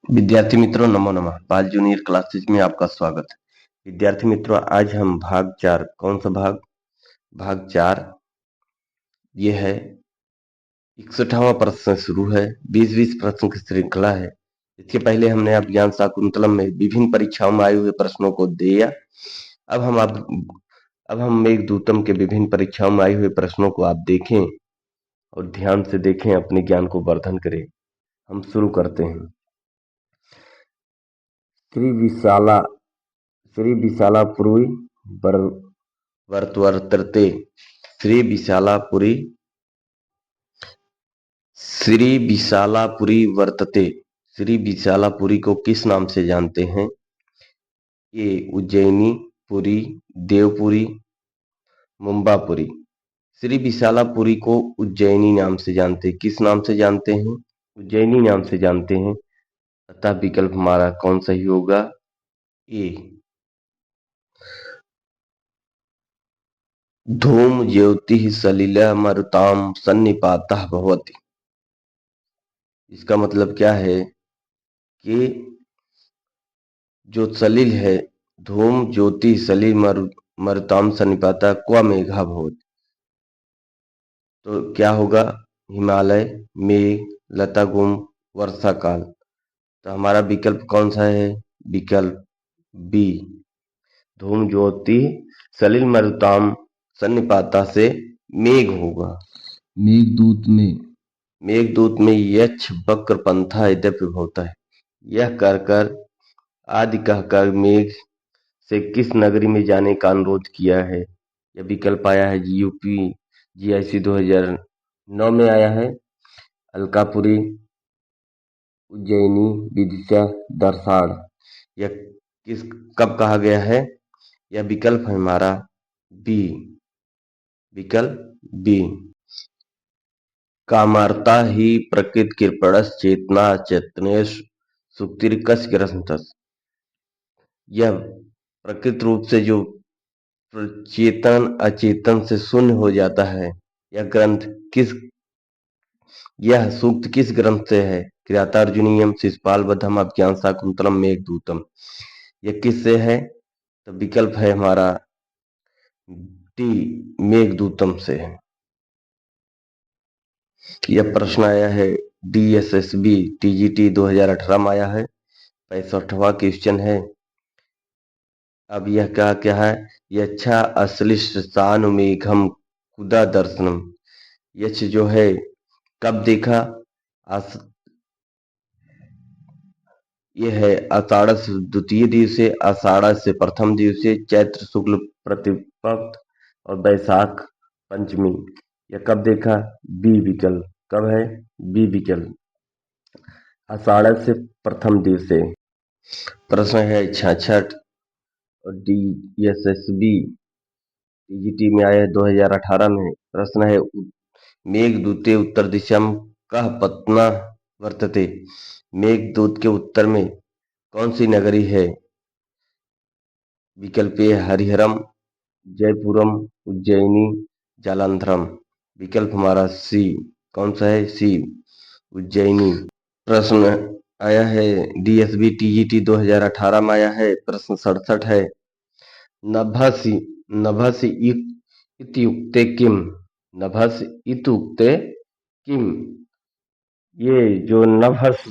विद्यार्थी मित्रों नमो नमः। बाल जूनियर क्लासेज में आपका स्वागत है। विद्यार्थी मित्रों आज हम भाग 4 कौन सा भाग 4 ये है 61वां प्रश्न शुरू है। 20 प्रश्न की श्रृंखला है। इसके पहले हमने अभिज्ञान शाकुंतलम में विभिन्न परीक्षाओं में आए हुए प्रश्नों को दिया। अब हम मेघदूतम के विभिन्न परीक्षाओं में आए हुए प्रश्नों को आप देखें और ध्यान से देखें, अपने ज्ञान को वर्धन करें। हम शुरू करते हैं। श्री विशालापुरी वर्तवर्तते। श्री विशालापुरी वर्तते। श्री विशालापुरी को किस नाम से जानते हैं? ए उज्जैनी पुरी, देवपुरी, मुंबापुरी। श्री विशालापुरी को उज्जैनी नाम से जानते हैं। किस नाम से जानते हैं? उज्जैनी नाम से जानते हैं। अतः विकल्प हमारा कौन सही होगा? ए धूम ज्योति सलिला मरुताम सन्निपातः भवति। इसका मतलब क्या है कि जो सलिल है, धूम ज्योति सलिल मरुताम सन्निपातः क्व मेघा भवति, तो क्या होगा? हिमालय, मेघ, लता गुम, वर्षा काल। तो हमारा विकल्प कौन सा है? विकल्प बी धूम ज्योति सलिल मरुताम सन्निपाता से मेघ होगा। मेघदूत में यक्ष वक्र पंथा यद्यपि होता है, यह कहकर आदि कहकर मेघ से किस नगरी में जाने का अनुरोध किया है? यह विकल्प आया है यूपी जीआईसी 2009 में आया है। अलकापुरी, उज्जैनी, विदिशा, दर्शाड़। यह कब कहा गया है? यह विकल्प है हमारा बी, विकल्प बी। कामार्ता ही प्रकृत कृपणस चेतना चैतन्येश सुक्तिर्कस्य ग्रंथस। यह प्रकृत रूप से जो चेतन अचेतन से शून्य हो जाता है, यह सूक्त किस ग्रंथ से है? किरातार्जुनीयम, शिशुपाल वधम, अभिज्ञान शाकुंतलम, मेघदूतम। यह किस से है? तो विकल्प है हमारा डी, मेघदूतम से है। यह प्रश्न आया है DSSB TGT 2018 में आया है। 65वां क्वेश्चन है। अब यह क्या है? यच्छा अश्लिष्टानु मेघम कुदा दर्शनम। यक्ष जो है कब देखा? यह है आषाढ़ से द्वितीय दिवसे, आषाढ़ से प्रथम दिवसे, चैत्र शुक्ल प्रतिपद और वैशाख पंचमी। यह कब देखा? बी विकल्प। कब है? बी विकल्प, आषाढ़ से प्रथम दिवसे। प्रश्न है 66 और DSSB TGT में आया है 2018 में। प्रश्न है मेघदूते उत्तर दिशा में कह पत्ना वर्तते। मेघदूत के उत्तर में कौन सी नगरी है? विकल्प ए हरिहरम, जयपुरम, उज्जैनी, जालंधरम। विकल्प हमारा सी, कौन सा है? सी, उज्जैनी। प्रश्न आया है DSB TGT 2018 में आया है। प्रश्न 67 है। नभसि इत्युक्ते किम। नभस इत्युक्ते किम। ये जो नभस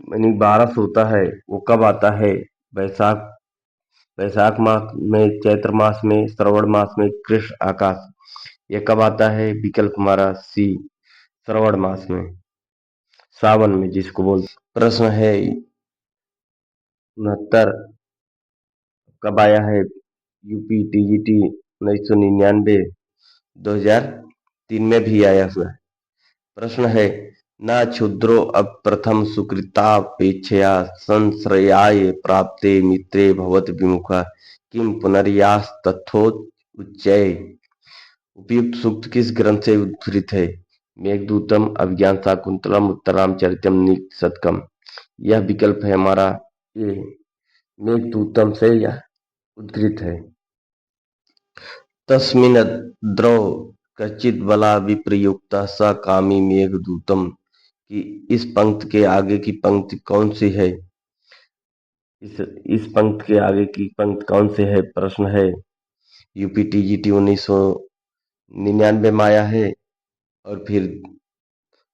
यानी बारस होता है वो कब आता है? वैशाख मास में, चैत्र मास में, श्रवण मास में, कृष्ण आकाश। ये कब आता है? विकल्प हमारा सी, श्रवण मास में, सावन में जिसको बोलते। प्रश्न है 69 कब आया है? यूपी TGT 1999 2003 में भी आया हुआ है। प्रश्न है न क्षुद्रो अब प्रथम सुकृतापेक्षया संश्रयाय प्राप्ते मित्रे भवत विमुखा किम पुनर्यास्तथोच्चय। उपयुक्त सूक्त किस ग्रंथ से उद्धृत है? मेघदूतम, अभिज्ञान शाकुंतलम, उत्तरामचरितम, नीतिशतकम। यह विकल्प है हमारा ए, मेघदूतम से यह उद्धृत है। तस्मिन्नद्रौ कश्चित् बला विप्रयुक्तः स कामी मेघदूतम् कि इस पंक्ति के आगे की पंक्ति कौन सी है। इस पंक्ति के आगे की पंक्ति कौन सी है। प्रश्न है यूपीटीजीटी 1999 में आया है। और फिर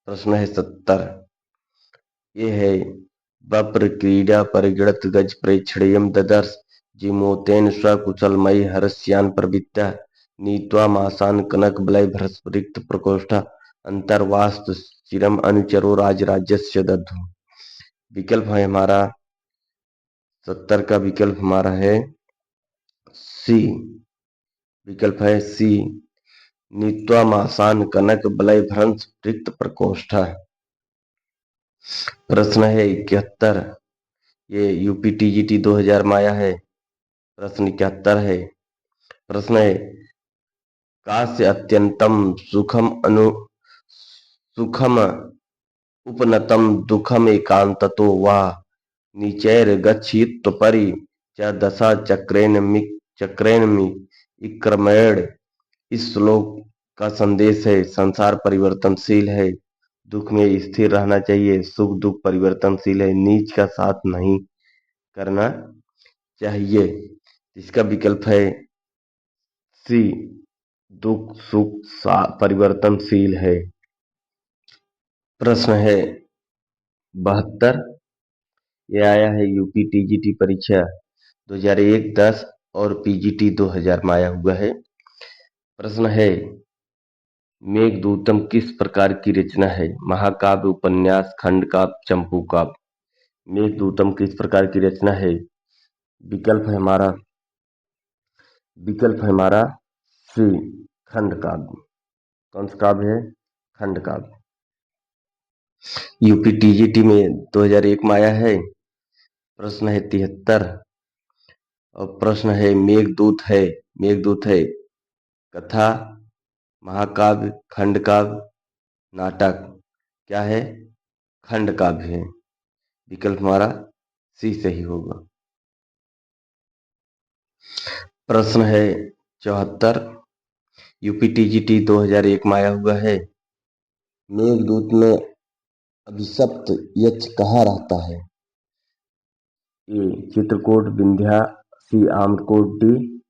प्रश्न है 70। ये है वप्र क्रीडा परिगणत गज प्रेक्षणीयम ददर्श जिमोतेन स्वकुशलमयी हर्ष्यान प्रवृत्ता नीत्वा मासान कनक बलय भ्रस्परिक्त प्रकोष्ठ अंतर्वास्तु चिरम अनुचरो राजराज्यस्य दद्धु। विकल्प है हमारा 70 का विकल्प हमारा है सी। विकल्प है सी नीत्वा मासान कनक बलय भ्रंश रिक्त प्रकोष्ठ। प्रश्न है 71। ये यूपीटीजीटी 2000 में आया है। प्रश्न 71 है। प्रश्न है कास्य अत्यंतम सुखम उपनतम दुखम एकांततो वा निचैर्गच्छीत्वपरि च दशा चक्रेण क्रमेण। इस श्लोक का संदेश है संसार परिवर्तनशील है, दुख में स्थिर रहना चाहिए, सुख दुख परिवर्तनशील है, नीच का साथ नहीं करना चाहिए। इसका विकल्प है सी दुख सुख परिवर्तनशील है। प्रश्न है 72। यह आया है यूपीटीजीटी परीक्षा 2001-10 और पीजीटी 2000 में आया हुआ है। प्रश्न है मेघदूतम किस प्रकार की रचना है। महाकाव्य, उपन्यास, खंडकाव्य, चंपू काव्य। मेघदूतम किस प्रकार की रचना है। विकल्प है हमारा सी खंडकाव्य। कौन सा काव्य है। खंडकाव्य। यूपीटीजीटी में 2001 में आया है। प्रश्न है 73 और प्रश्न है मेघदूत है कथा, महाकाव्य, खंडकाव्य, नाटक। क्या है। खंडकाव्य है। विकल्प हमारा सी सही होगा। प्रश्न है 74। यूपीटीजीटी 2001 में आया हुआ है। मेघदूत में अभिशप्त यक्ष कहाँ रहता है। ए चित्रकूट, विंध्या, सी आमरकोट, डी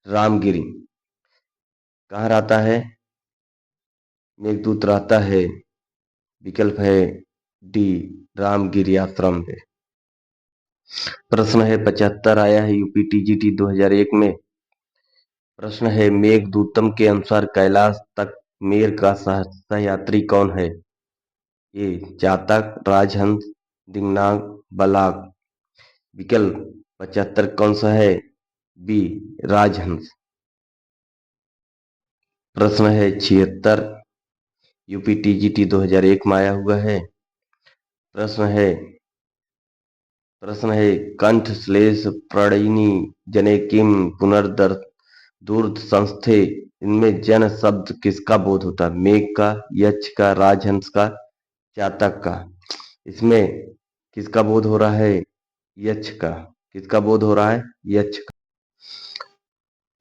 रामगिरी। कहाँ रहता है मेघदूत रहता है। विकल्प है डी रामगिरी आश्रम में। प्रश्न है 75 आया है यूपीटीजीटी 2001 में। प्रश्न है मेघदूतम के अनुसार कैलाश तक मेर का सहयात्री कौन है। ए जातक, राजहंस, दिंगनाग, बलाक। विकल्प 75 कौन सा है। बी राजहंस। प्रश्न है 76। यूपीटीजीटी 2001 में आया हुआ है। प्रश्न है कंठ श्लेष प्रणयिनी जने किम पुनर्दूर्ध संस्थे। इनमें जन शब्द किसका बोध होता है। मेघ का, यक्ष का, राजहंस का, चातक का। इसमें किसका बोध हो रहा है। यक्ष का। किसका बोध हो रहा है। यक्ष का।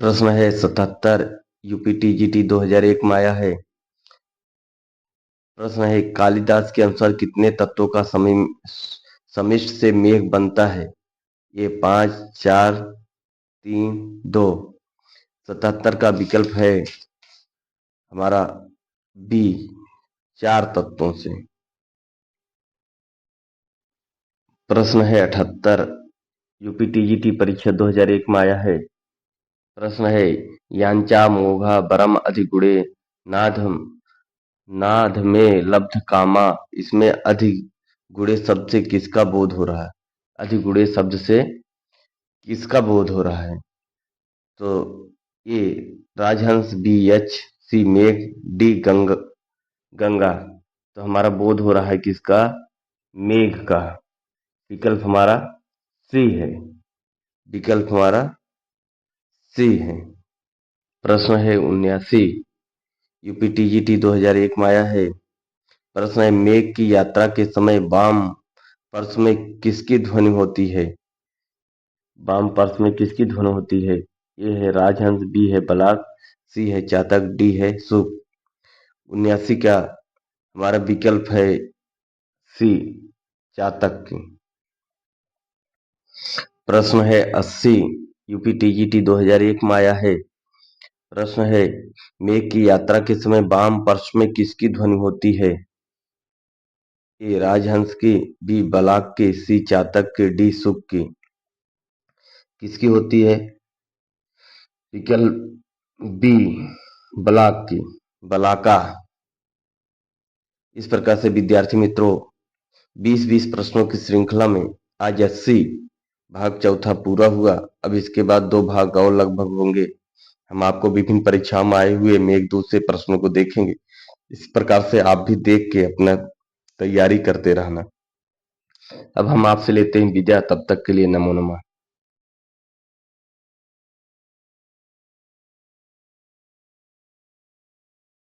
प्रश्न है 77। यूपीटीजीटी 2001 में आया है। प्रश्न है कालिदास के अनुसार कितने तत्वों का समिष्ट से मेघ बनता है। ये 5, 4, 3, 2। 77 का विकल्प है हमारा बी 4 तत्वों से। प्रश्न है 78। यूपीटीजीटी परीक्षा 2001 में आया है। प्रश्न है यांचा मोघा बरम अधिगुणे नाध नाध में लब्ध कामा। इसमें अधिगुणे शब्द से किसका बोध हो रहा है। अधिगुणे शब्द से किसका बोध हो रहा है। तो ए राजहंस, बी यक्ष, सी मेघ, डी गंगा। तो हमारा बोध हो रहा है किसका। मेघ का। विकल्प हमारा सी है। विकल्प हमारा सी है। प्रश्न है 79। यूपीटीजीटी 2001 में आया है। प्रश्न है मेघ की यात्रा के समय वाम पार्श्व में किसकी ध्वनि होती है। वाम पार्श्व में किसकी ध्वनि होती है। ए है राजहंस, बी है बलाक, सी है चातक, डी है सुख। 79 का हमारा विकल्प है सी चातक की। प्रश्न है 80, यूपी टीजीटी 2001 में आया है। प्रश्न है मेघ की यात्रा के समय वाम पार्श्व में किसकी ध्वनि होती है? ए राजहंस की, बी बलाक की, सी चातक की, डी शुक की। किसकी होती है? विकल्प बी बलाक की, बलाका। इस प्रकार से विद्यार्थी मित्रों 20-20 प्रश्नों की श्रृंखला में आज 80 भाग चौथा पूरा हुआ। अब इसके बाद 2 भाग और लगभग होंगे। हम आपको विभिन्न परीक्षाओं में आए हुए मेघदूत से प्रश्नों को देखेंगे। इस प्रकार से आप भी देख के अपना तैयारी करते रहना। अब हम आपसे लेते हैं विदा, तब तक के लिए नमो नमः।